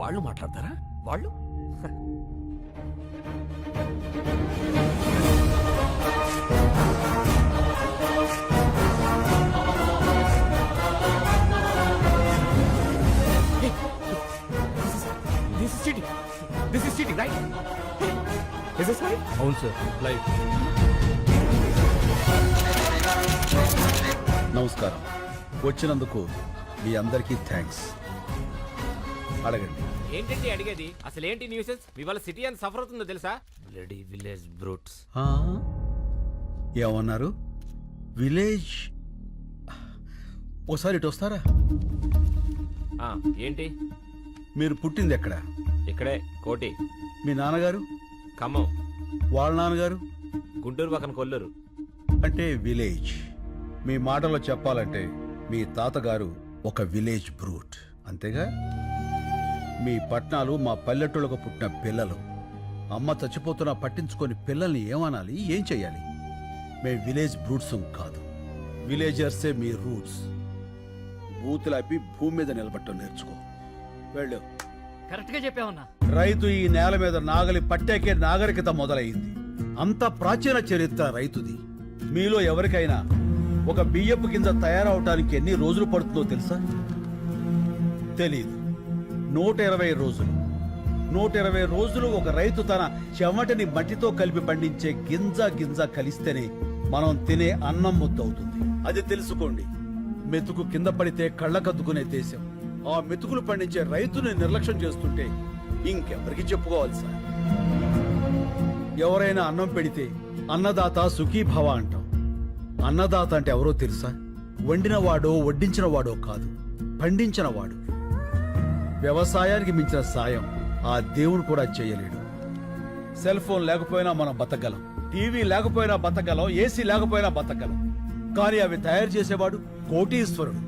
వాళ్ళు మాట్లాడతారా? వాళ్ళు This is cheating, right? Is this right? అవును సార్, లైవ్. నమస్కారం. వచ్చినందుకు మీ అందరికీ థ్యాంక్స్. అడగండి. ఏంటండి అడిగేది? అసలు ఏంటి న్యూసెస్? ఇవాళ సిటీ అని సఫర్ అవుతుందో తెలుసా? Bloody village brutes. ఏమన్నారు? విలేజ్? ఓసారి ఇటు వస్తారా? ఏంటి? మీరు పుట్టింది ఎక్కడ? ఇక్కడే, కోటి. మీ నాన్నగారు? ఖమ్మం. వాళ్ళ నాన్నగారు? గుంటూరు పక్కన కొల్లూరు. అంటే విలేజ్. మీ మాటలో చెప్పాలంటే మీ తాతగారు ఒక విలేజ్ బ్రూట్, అంతేగా? మీ పట్నాలు మా పల్లెటూళ్ళకు పుట్టిన పిల్లలు. అమ్మ చచ్చిపోతున్నా పట్టించుకొని పిల్లల్ని ఏమనాలి, ఏం చెయ్యాలి? మేము విలేజ్ బ్రూట్స్ కాదు, విలేజర్సే మీ రూట్స్. బూతులాపి భూమి మీద నిలబట్టం నేర్చుకో. వెళ్ళు. కరెక్ట్ గా చెప్పావన్నా. రైతు ఈ నేల మీద నాగలి పట్టాకే నాగరికత మొదలైంది. అంత ప్రాచీన చరిత్ర రైతుది. మీలో ఎవరికైనా ఒక బియ్యపు కింద తయారవటానికి ఎన్ని రోజులు పడుతుందో తెలుసా? తెలీదు. 120 రోజులు. 120 రోజులు ఒక రైతు తన చెమటని మట్టితో కలిపి పండించే గింజ కలిస్తేనే మనం తినే అన్నం ముద్దవుతుంది. అది తెలుసుకోండి. మెతుకు కింద పడితే కళ్ళకద్దుకునే దేశం. ఆ మెతుకులు పండించే రైతుని నిర్లక్ష్యం చేస్తుంటే ఇంకెవరికి చెప్పుకోవాలి సార్? ఎవరైనా అన్నం పెడితే అన్నదాత సుఖీభవ అంటాం. అన్నదాత అంటే ఎవరో తెలుసా? వండినవాడో వడ్డించినవాడో కాదు, పండించినవాడు. వ్యవసాయానికి మించిన సాయం ఆ దేవుడు కూడా చేయలేడు. సెల్ ఫోన్ లేకపోయినా మనం బతకగలం, టీవీ లేకపోయినా బతకగలం, ఏసీ లేకపోయినా బతకగలం. కానీ అవి తయారు చేసేవాడు కోటీశ్వరుడు.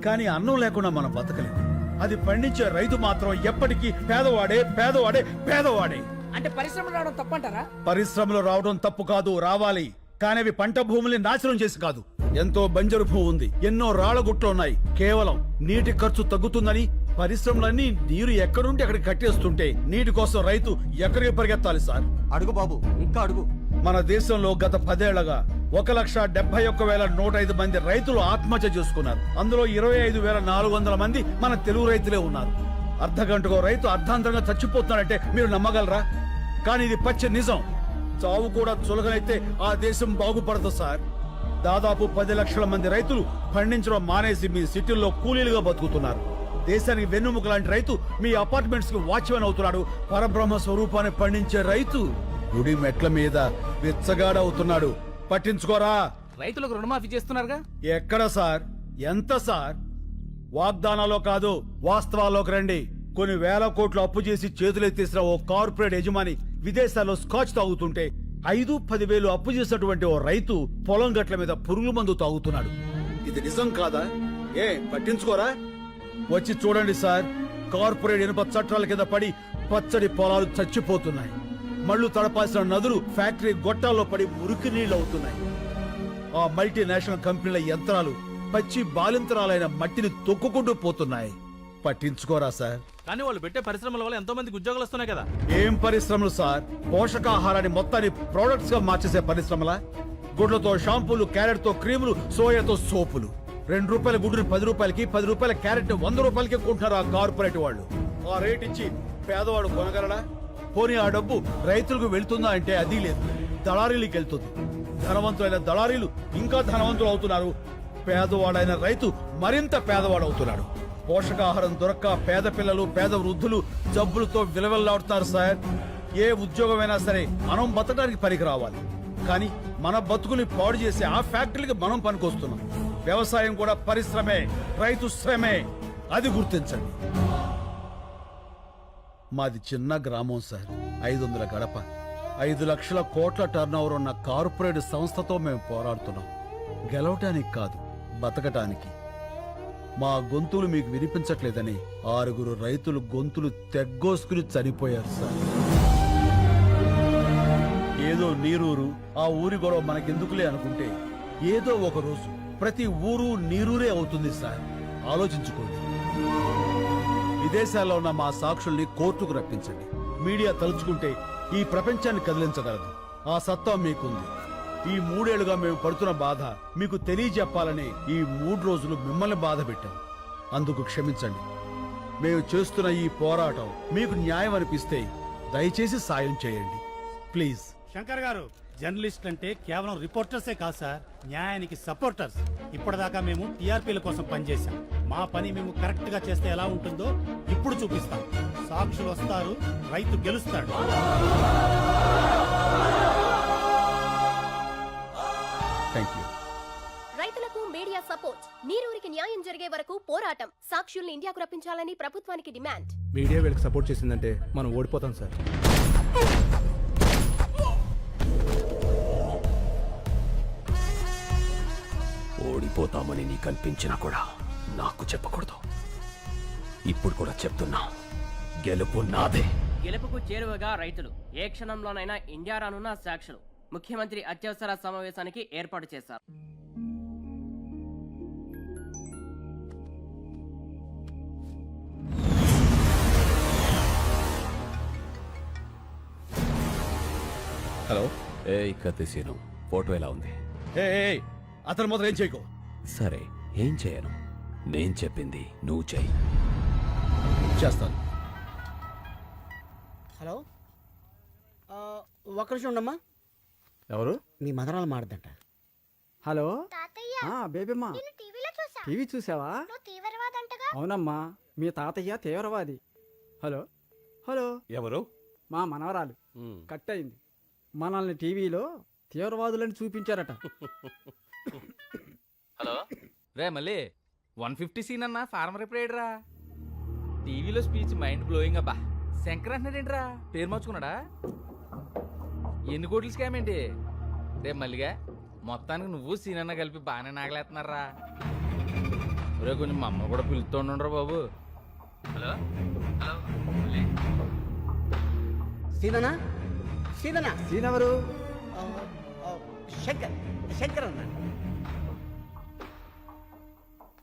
కానీ అన్నం లేకుండా మనం బతకలేము. అది పండించే రైతు మాత్రం ఎప్పటికీ పేదవాడే పేదవాడే పేదవాడే. అంటే పరిశ్రమలు రావడం తప్పంటారా? పరిశ్రమలు రావడం తప్పు కాదు, రావాలి. కానీ అవి పంట భూముల్ని నాశనం చేసి కాదు. ఎంతో బంజరు భూమి ఉంది, ఎన్నో రాళ్లగుట్లు ఉన్నాయి. కేవలం నీటి ఖర్చు తగ్గుతుందని పరిశ్రమలన్నీ నీరు ఎక్కడుంటే అక్కడికి కట్టేస్తుంటే నీటి కోసం రైతు ఎక్కడికి పరిగెత్తాలి సార్? అడుగు బాబు, ఇంకా అడుగు. మన దేశంలో గత 10 ఏళ్లగా 1,71,105 మంది రైతులు ఆత్మహత్య చేసుకున్నారు. అందులో 25,400 మంది మన తెలుగు రైతులే ఉన్నారు. అర్ధగంటకో రైతు అర్ధాంతరంగా చచ్చిపోతున్నారంటే మీరు నమ్మగలరా? కానీ ఇది పచ్చి నిజం. చావు కూడా చులకనైతే ఆ దేశం బాగుపడదు సార్. దాదాపు 10 లక్షల మంది రైతులు పండించడం మానేసి మీ సిటీల్లో కూలీలుగా బతుకుతున్నారు. దేశానికి వెన్నుముక లాంటి రైతు మీ అపార్ట్మెంట్స్ కి వాచ్మెన్ అవుతున్నాడు. పరబ్రహ్మ స్వరూపాన్ని పండించే రైతు గుడి మెట్ల మీద విచ్చగాడవుతున్నాడు. పట్టించుకోరా? రైతులకు రుణమాఫీ చేస్తున్నారుగా. ఎక్కడ సార్? ఎంత సార్? వాగ్దానాలో కాదు, వాస్తవాల్లోకి రండి. కొన్ని వేల కోట్లు అప్పు చేసి చేతులెత్తేసిన ఓ కార్పొరేట్ యజమాని విదేశాల్లో స్కాచ్ తాగుతుంటే 5-10 వేలు అప్పు చేసినటువంటి ఓ రైతు పొలం గట్ల మీద పురుగుల మందు తాగుతున్నాడు. ఇది నిజం కాదా? పట్టించుకోరా? వచ్చి చూడండి సార్. కార్పొరేట్ ఇనుప చట్టాల కింద పడి పచ్చడి పొలాలు చచ్చిపోతున్నాయి. మళ్లు తడపాల్సిన నదులు ఫ్యాక్టరీ గొట్టాల్లో పడి మురికి నీళ్లు అవుతున్నాయి. ఆ మల్టీనేషనల్ కంపెనీల యంత్రాలు పచ్చి బాలింతరాలైన మట్టిని తొక్కుకుంటూ పోతున్నాయి. పట్టించుకోరా సార్? కానీ వాళ్ళు పెట్టే పరిశ్రమల వల్ల ఎంతో మందికి ఉద్యోగాలు వస్తున్నాయి కదా. ఏం పరిశ్రమలు సార్? పోషకాహారాన్ని మొత్తాన్ని ప్రొడక్ట్స్ గా మార్చేసే పరిశ్రమలా? గుడ్లతో షాంపూలు, క్యారెట్ తో క్రీములు, సోయాతో సోపులు. 2 రూపాయల గుడ్డుని 10 రూపాయలకి, 10 రూపాయల క్యారెట్ 100 రూపాయలకి కొంటున్నారు ఆ కార్పొరేట్ వాళ్ళు. ఆ రేట్ ఇచ్చి పేదవాడు కొనగలడా? పోనీ ఆ డబ్బు రైతులకు వెళ్తుందా అంటే అది లేదు, దళారీలకు వెళ్తుంది. ధనవంతులైన దళారీలు ఇంకా ధనవంతులు అవుతున్నారు. పేదవాడైన రైతు మరింత పేదవాడు అవుతున్నాడు. పోషకాహారం దొరక్క పేద పిల్లలు, పేద వృద్ధులు జబ్బులతో విలవెల్లాడుతున్నారు సార్. ఏ ఉద్యోగమైనా సరే మనం బతకడానికి పనికి రావాలి. కానీ మన బతుకుని పాడు చేసే ఆ ఫ్యాక్టరీకి మనం పనికొస్తున్నాం. వ్యవసాయం కూడా పరిశ్రమే, రైతు శ్రమే. అది గుర్తించండి. మాది చిన్న గ్రామం సార్. 500 గడప, 5 లక్షల కోట్ల టర్నోవర్ ఉన్న కార్పొరేట్ సంస్థతో మేము పోరాడుతున్నాం. గెలవటానికి కాదు, బతకటానికి. మా గొంతులు మీకు వినిపించట్లేదని 6 రైతులు గొంతులు తెగ్గోసుకుని చనిపోయారు సార్. ఏదో నీరూరు, ఆ ఊరి గొడవ మనకెందుకులే అనుకుంటే ఏదో ఒక రోజు ప్రతి ఊరు నీరూరే అవుతుంది సార్. ఆలోచించుకోండి. విదేశాల్లో ఉన్న మా సాక్షుల్ని కోర్టుకు రప్పించండి. మీడియా తలుచుకుంటే ఈ ప్రపంచాన్ని కదిలించగలదు. ఆ సత్తా మీకుంది. ఈ 3 ఏళ్లుగా మేము పడుతున్న బాధ మీకు తెలియజెప్పాలని ఈ 3 రోజులు మిమ్మల్ని బాధ పెట్టాం. అందుకు క్షమించండి. మేము చేస్తున్న ఈ పోరాటం మీకు న్యాయం అనిపిస్తే దయచేసి సాయం చేయండి ప్లీజ్. శంకర్ గారు, జర్నలిస్ట్ అంటే కేవలం రిపోర్టర్సే కాదు సార్, న్యాయానికి సపోర్టర్స్. ఇప్పటిదాకా మేము టీఆర్పీల కోసం పనిచేశాం. మా పని మేము కరెక్ట్ గా చేస్తే ఎలా ఉంటుందో ఇప్పుడు చూపిస్తాం. సాక్షులు వస్తారు, రైతు గెలుస్తాడు. Thank you. రైతులకు మీడియా సపోర్ట్. నీరూరికి న్యాయం జరిగే వరకు పోరాటం. సాక్షుల్ని ఇండియాకు రప్పించాలని ప్రభుత్వానికి డిమాండ్. మీడియా వీళ్ళకి సపోర్ట్ చేసిందంటే మనం ఓడిపోతాం సార్. ఓడిపోతామని నీకు అనిపించినా కూడా నాకు చెప్పకూడదు. ఇప్పుడు కూడా చెప్తున్నా, గెలుపు నాదే. గెలుపుకు చేరువగా రైతులు ఏ క్షణంలోనైనా ఇండియా రానున్న సాక్షులు. ముఖ్యమంత్రి అత్యవసర సమావేశానికి ఏర్పాటు చేశారు. హలో. ఏ కత్తిసీను, ఫోటో ఎలా ఉంది? అతను మాత్రం ఏం చేయకు. సరే, ఏం చేయను. నేను చెప్పింది నువ్వు చెయ్యి. చేస్తాను. హలో, ఒక్క నిమిషం ఉండమ్మా. ఎవరు? మీ మదరాలు మాడదంట. హలో బేబీమ్మా, టీవీ చూసావా? అవునమ్మా, మీ తాతయ్య తీవ్రవాది. హలో హలో, ఎవరు? మా మనవరాలు కట్ అయింది. మనల్ని టీవీలో తీవ్రవాదులని చూపించారట. హలో రే, మళ్ళీ 150 సీన్ అన్న ఫార్మర్ ఎప్పుడు రా? టీవీలో స్పీచ్ మైండ్ బ్లోయింగ్ అబ్బా. శంకర్ అంటున్నాడేంట్రా? పేరు మార్చుకున్నాడా? ఎన్ని కోట్లు స్కామ్ ఏంటి రే మల్లిగా? మొత్తానికి నువ్వు సీన్ అన్న కలిపి బాగానే నాగలేస్తున్నారా? రే కొంచెం మమ్మల్ని కూడా పిలుస్తుండ్రా బాబు. హలో హలో, సీననా సీననా సీన్ ఎవరు? శంకర్ శంకర్ అన్న.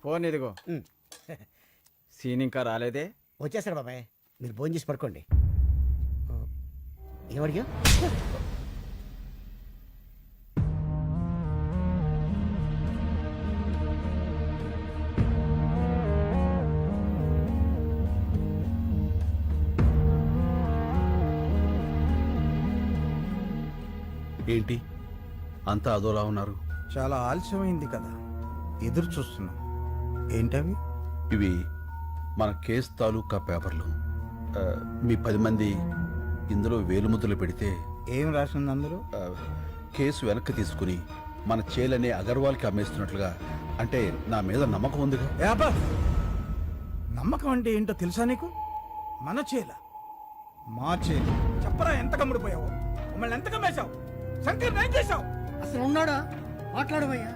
ఫోన్ ఇదిగో. సీన్ ఇంకా రాలేదే? వచ్చేసాడు బాబాయ్, మీరు భోజనం చేసి పడుకోండి. ఏమడిగా? ఏంటి అంతా అదోలా ఉన్నారు? చాలా ఆలస్యమైంది కదా, ఎదురు చూస్తున్నాం. ఏంటవి? ఇవి మన కేసు తాలూకా పేపర్లు. మీ 10 మంది ఇందులో వేలుముద్రలు పెడితే ఏం రాసింది అందులో? కేసు వెనక్కి తీసుకుని మన చేలనే అగర్వాల్కి అమ్మేస్తున్నట్లుగా. అంటే నా మీద నమ్మకం ఉందిగా. నమ్మకం అంటే ఏంటో తెలుసా నీకు? మన చేల, మా చేల. చెప్పరా, ఎంత కమ్ముడిపోయావు? మమ్మల్ని ఎంత కమ్మేశావు? శంకర్ ఏం చేశావు? అసలు ఉన్నాడా? మాట్లాడమయ్యా.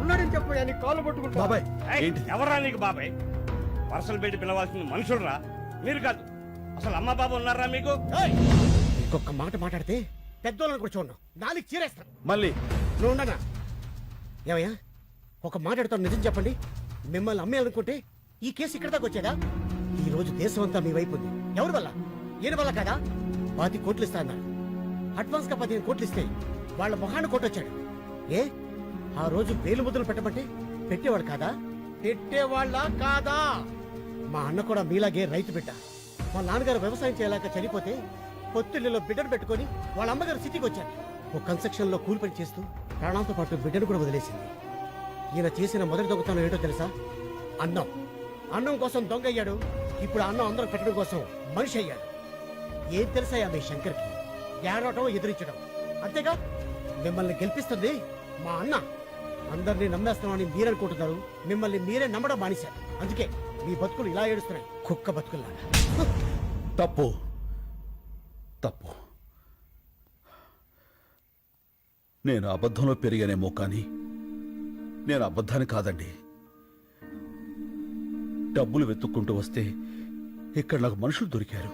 ఉన్నాడని చెప్పయ్యా, నీ కాళ్ళు పట్టుకుంటా. బాబాయ్ ఏంటి? ఎవరా నీకు బాబాయ్? పర్సలు పెట్టి పిలవాల్సిన మనుషులరా మీరు కాదు. అసలు అమ్మ బాబు ఉన్నారా మీకు? ఇంకొక మాట మాట్లాడితే పెద్దోళ్ళని కూడా చూడను, నాలుగు చీరేస్తాను. మళ్ళీ నువ్వు ఉండనా? ఏమయ్యా, ఒక మాట్లాడుతాను, నిజం చెప్పండి. మిమ్మల్ని అమ్మేయాలనుకుంటే ఈ కేసు ఇక్కడ దాకా వచ్చేదా? ఈ రోజు దేశం అంతా మీ వైపు ఉంది. ఎవరి వల్ల? ఈయన వల్ల కదా. 10 కోట్లు ఇస్తా అన్నారు. అడ్వాన్స్ గా 15 కోట్లు ఇస్తే వాళ్ళ మొహాన్ని కొట్టొచ్చాడు. ఏ ఆ రోజు వేలు ముద్రలు పెట్టమంటే పెట్టేవాడు కాదా? పెట్టేవాళ్ళ కాదా? మా అన్న కూడా మీలాగే రైతు బిడ్డ. మా నాన్నగారు వ్యవసాయం చేయలేక చనిపోతే పొత్తిళ్ళలో బిడ్డను పెట్టుకొని వాళ్ళ అమ్మగారు సిటీకి వచ్చారు. ఓ కన్స్ట్రక్షన్ లో కూలి పని చేస్తూ ప్రాణాలతో పాటు బిడ్డను కూడా వదిలేసింది. ఈయన చేసిన మొదటి దొంగతనం ఏంటో తెలుసా? అన్నం. అన్నం కోసం దొంగ అయ్యాడు. ఇప్పుడు అన్నం అందరూ పెట్టడం కోసం మనిషి అయ్యాడు. ఏం తెలుసాయా మీ శంకర్కి? ఏడవటం, ఎదిరించడం, అంతేగా. మిమ్మల్ని గెలిపిస్తుంది మా అన్న. అందరినీ నమ్మేస్తున్నామని మీరనుకుంటున్నారు. మిమ్మల్ని మీరే నమ్మడం మానేశారు. అందుకే మీ బతుకులు ఇలా ఏడుస్తున్నాయి, కుక్క బతుకుల్లాగా. తప్పు తప్పు. నేను అబద్ధంలో పెరిగానేమో కానీ నేను అబద్ధాన్ని కాదండి. డబ్బులు వెతుక్కుంటూ వస్తే ఇక్కడ నాకు మనుషులు దొరికారు.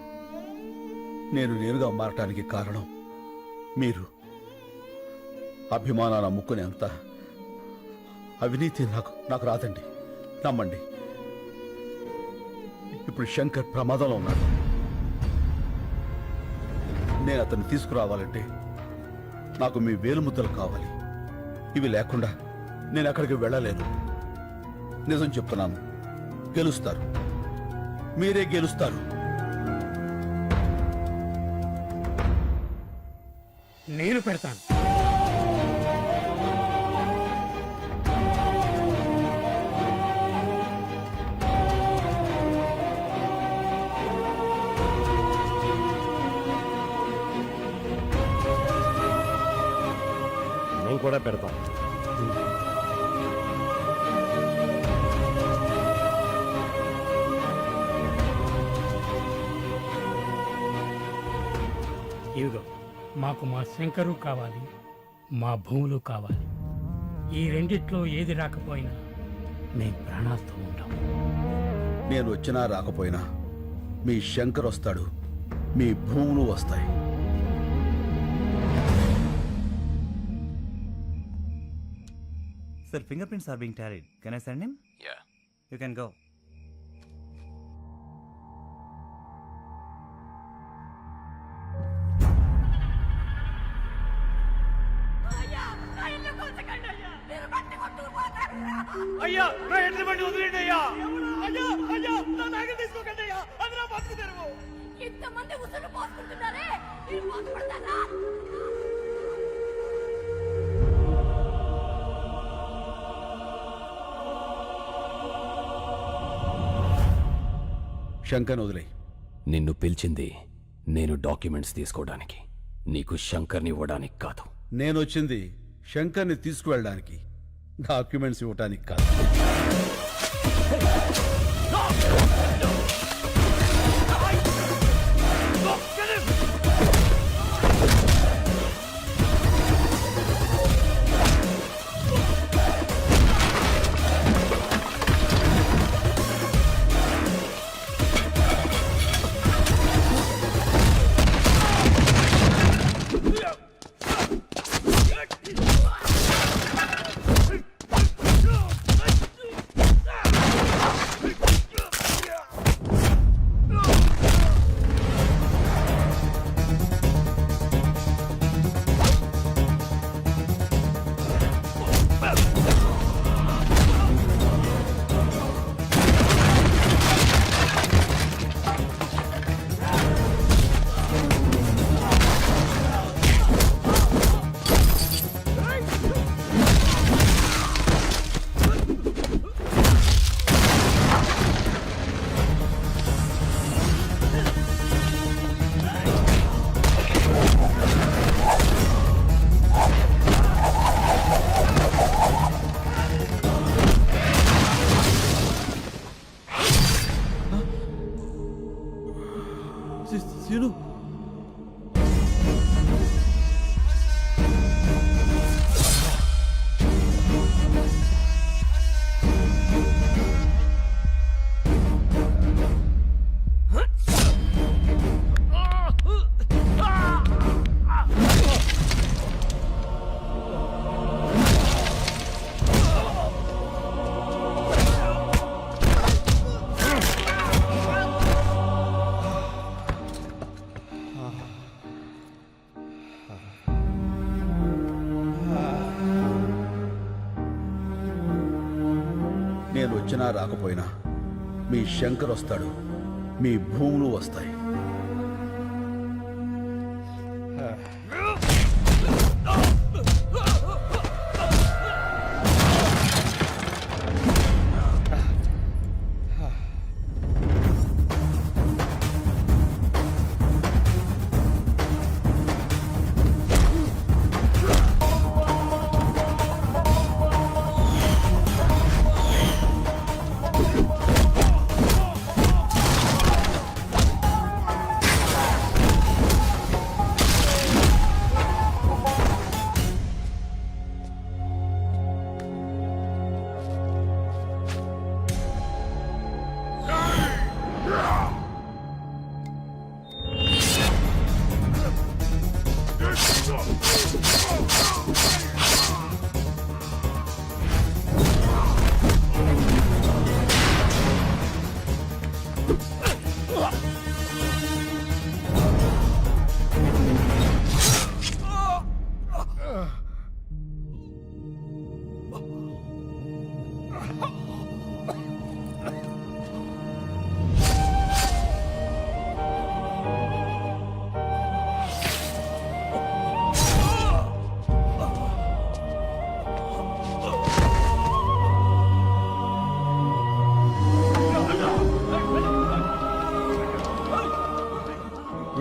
నేను నేరుగా మారటానికి కారణం మీరు. అభిమానాన్ని అమ్ముకునేంత అవినీతి నాకు రాదండి. నమ్మండి. ఇప్పుడు శంకర్ ప్రమాదంలో ఉన్నాడు. నేను అతన్ని తీసుకురావాలంటే నాకు మీ వేలుముద్దలు కావాలి. ఇవి లేకుండా నేను అక్కడికి వెళ్ళలేను. నిజం చెప్తున్నాను, గెలుస్తారు, మీరే గెలుస్తారు. నేను పెడతాను. నేను కూడా పెడతాను. ఇదిగో మాకు మా శంకరు కావాలి, మా భూములు కావాలి. ఈ రెండిట్లో ఏది రాకపోయినా మేము ప్రాణాలతో ఉంటాం. నేను వచ్చినా రాకపోయినా మీ శంకర్ వస్తాడు, మీ భూములు వస్తాయి. Sir, fingerprints are being tallied. Can I send him? Yeah. You can go. అయ్యా నా ఎడ్ల బండి వదిలేండి అయ్యా. అయ్యా అయ్యా నా బ్యాగ్ తీసుకోకండి అయ్యా, అది నా బతుకు తెరువు. ఇంతమంది ఉసురు పోసుకుంటున్నారే, మీరు బాధపడతారా? శంకర్ వదిలే. నిన్ను పిలిచింది నేను డాక్యుమెంట్స్ తీసుకోవడానికి, నీకు శంకర్ని ఇవ్వడానికి కాదు. నేను వచ్చింది శంకర్ని తీసుకువెళ్ళడానికి, డాక్యుమెంట్స్ ఇవ్వడానికి కాదు. సీను, నేను వచ్చినా రాకపోయినా మీ శంకర్ వస్తాడు, మీ భూములు వస్తాయి.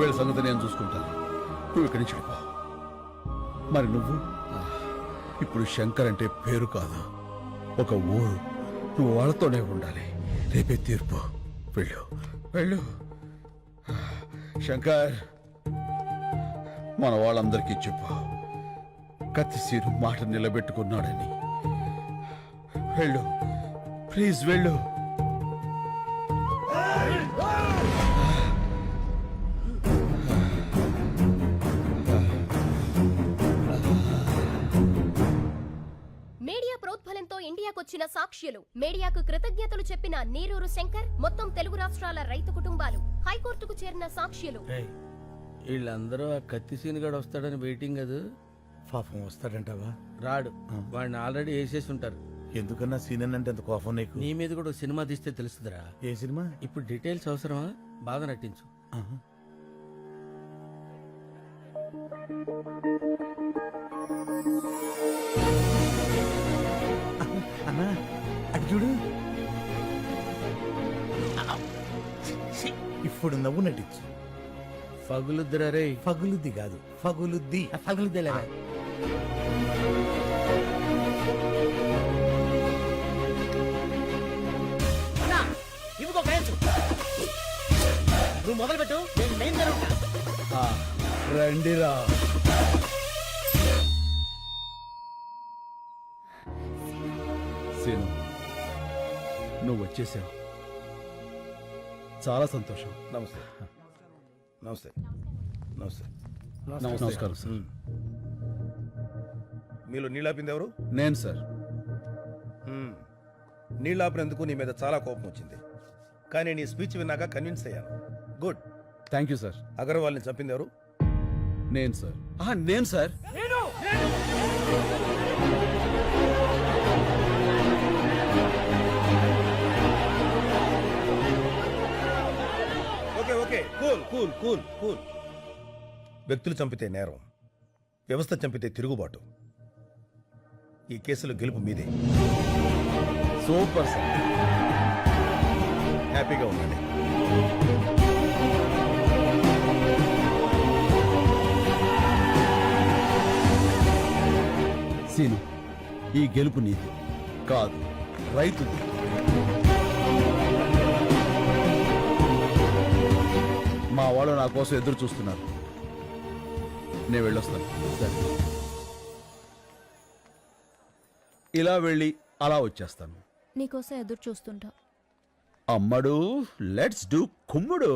వీళ్ళ సంగతి నేను చూసుకుంటాను. నువ్వు ఇక్కడి నుంచి వెళ్ళిపో. మరి నువ్వు ఇప్పుడు శంకర్ అంటే పేరు కాదు, ఒక ఊరు. నువ్వు వాళ్ళతోనే ఉండాలి. రేపే తీర్పు. వెళ్ళు వెళ్ళు. శంకర్, మన వాళ్ళందరికీ చెప్పు, కత్తిసీరు మాట నిలబెట్టుకున్నాడని. వెళ్ళు ప్లీజ్, వెళ్ళు. మీడియా ప్రోద్బలంతో ఇండియాకొచ్చిన సాక్ష్యులు, మీడియాకు కృతజ్ఞతలు చెప్పిన నీరూరు శంకర్, మొత్తం తెలుగు రాష్ట్రాల రైతు కుటుంబాలు, హైకోర్టుకు చేరిన సాక్ష్యులు. వీళ్ళందరూ ఆ కత్తి సీనుగాడు వస్తాడని వెయిటింగ్ కదా. పాపం వస్తాడంటావా? రాడు, వాడిని ఆల్రెడీ వేసేసి ఉంటారు. ఎందుకన్నా సీనియర్ అంటే అంత కోపం నీకు? నీ మీద కూడా ఓ సినిమా తీస్తే తెలుస్తుందిరా. ఏ సినిమా? ఇప్పుడు డీటెయిల్స్ అవసరమా? బాగా నటించు. అన్నా అటు చూడు. ఇప్పుడు నవ్వు నటించు. పగులుద్దిరా రే. ఫగులుద్ది కాదు, ఫగులుద్ది. పగులుద్దేలేరా. ఇవిగో కయచ్చు. నువ్వు మొదలు పెట్టు, నేను మెయిన్ జరుగుతా. రండిరా. సీను, నువ్వు వచ్చేసావు. చాలా సంతోషం. నమస్తే నమస్తే నమస్తే. నమస్కారం సార్. మీలో నీళ్ళాపింది ఎవరు? నేను సార్. నీళ్ళాపినందుకు నీ మీద చాలా కోపం వచ్చింది, కానీ నీ స్పీచ్ విన్నాక కన్విన్స్ అయ్యాను. గుడ్. Thank you sir. అగర్వాల్ని చంపింది ఎవరు? నేను సార్. నేను sir. Okay okay, cool cool cool cool. వ్యక్తులు చంపితే నేరం, వ్యవస్థ చంపితే తిరుగుబాటు. ఈ కేసులో గెలుపు మీదే. Super sir. హ్యాపీగా ఉండండి. సీను, ఈ గెలుపు నీది కాదు, రైతుది. మా వాళ్ళు నా కోసం ఎదురు చూస్తున్నారు. నేను వెళ్ళొస్తాను. సరే, ఇలా వెళ్ళి అలా వచ్చేస్తాను. నీకోసం ఎదురు చూస్తుంటా. అమ్మడు, లెట్స్ డూ కుమ్ముడు.